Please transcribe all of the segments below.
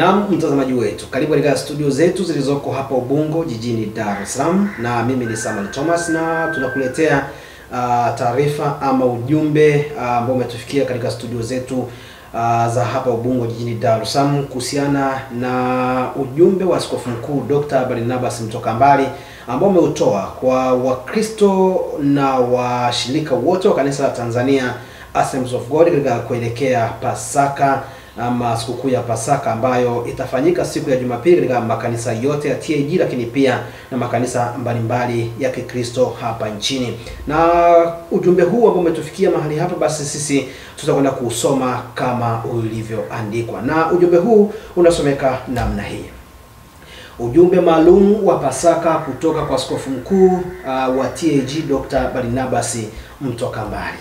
Naam, mtazamaji wetu, karibu katika studio zetu zilizoko hapa Ubungo jijini Dar es Salaam, na mimi ni Samuel Thomas, na tunakuletea taarifa ama ujumbe ambao umetufikia katika studio zetu za hapa Ubungo jijini Dar es Salaam kuhusiana na ujumbe wa Askofu Mkuu Dr. Barnabas Mtokambali ambao umeutoa kwa Wakristo na washirika wote wa kanisa la Tanzania Assemblies of God katika kuelekea Pasaka ama sikukuu ya Pasaka ambayo itafanyika siku ya Jumapili katika makanisa yote ya TAG, lakini pia na makanisa mbalimbali ya Kikristo hapa nchini. Na ujumbe huu ambao umetufikia mahali hapa, basi sisi tutakwenda kusoma kama ulivyoandikwa. Na ujumbe huu unasomeka namna hii: ujumbe maalum wa Pasaka kutoka kwa Askofu Mkuu wa TAG Dr. Barnabas Mtokambali.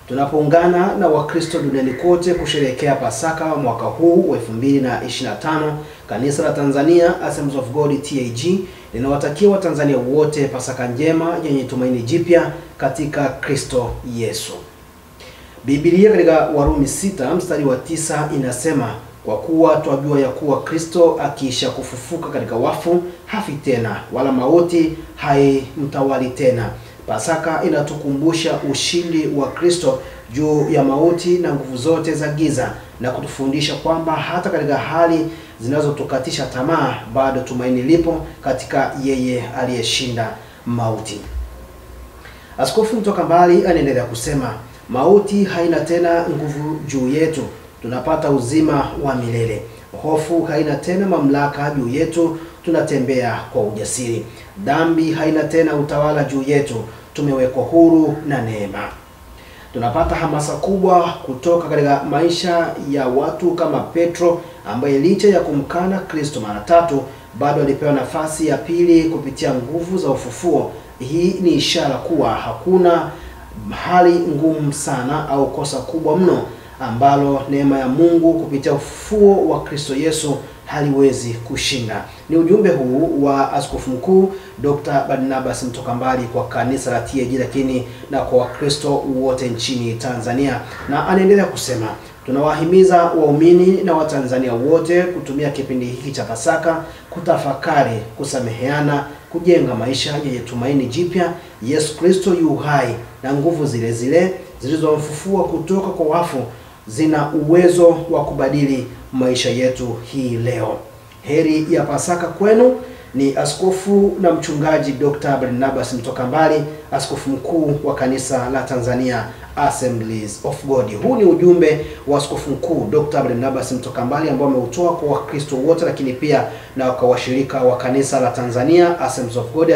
Tunapoungana na Wakristo duniani kote kusherehekea Pasaka mwaka huu wa 2025, kanisa la Tanzania Assemblies of God TAG linawatakia Watanzania wote Pasaka njema yenye tumaini jipya katika Kristo Yesu. Biblia katika Warumi 6 mstari wa 9 inasema, kwa kuwa twajua ya kuwa Kristo akiisha kufufuka katika wafu hafi tena, wala mauti haimtawali tena. Pasaka inatukumbusha ushindi wa Kristo juu ya mauti na nguvu zote za giza, na kutufundisha kwamba hata katika hali zinazotukatisha tamaa bado tumaini lipo katika yeye aliyeshinda mauti. Askofu Mtokambali anaendelea kusema, mauti haina tena nguvu juu yetu, tunapata uzima wa milele. Hofu haina tena mamlaka juu yetu, tunatembea kwa ujasiri. Dhambi haina tena utawala juu yetu, tumewekwa huru na neema. Tunapata hamasa kubwa kutoka katika maisha ya watu kama Petro, ambaye licha ya kumkana Kristo mara 3 bado alipewa nafasi ya pili kupitia nguvu za ufufuo. Hii ni ishara kuwa hakuna hali ngumu sana au kosa kubwa mno ambalo neema ya Mungu kupitia ufufuo wa Kristo Yesu haliwezi kushinda. Ni ujumbe huu wa Askofu Mkuu Dr. Barnabas Mtokambali kwa kanisa la TAG, lakini na kwa Wakristo wote nchini Tanzania. Na anaendelea kusema, tunawahimiza waumini na Watanzania wote kutumia kipindi hiki cha Pasaka kutafakari, kusameheana, kujenga maisha yenye tumaini jipya. Yesu Kristo yu hai, na nguvu zile zile zilizomfufua kutoka kwa wafu zina uwezo wa kubadili maisha yetu hii leo. Heri ya Pasaka kwenu. Ni Askofu na Mchungaji Dr. Barnabas Mtokambali, Askofu Mkuu wa kanisa la Tanzania Assemblies of God. Huu ni ujumbe wa Askofu Mkuu Dr. Barnabas Mtokambali ambao ameutoa kwa Wakristo wote, lakini pia na kwa washirika wa kanisa la Tanzania Assemblies of God,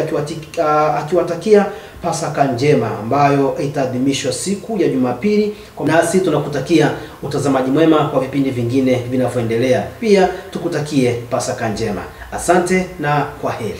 akiwatakia Pasaka njema ambayo itaadhimishwa siku ya Jumapili. Nasi tunakutakia utazamaji mwema kwa vipindi vingine vinavyoendelea. Pia tukutakie Pasaka njema. Asante na kwaheri.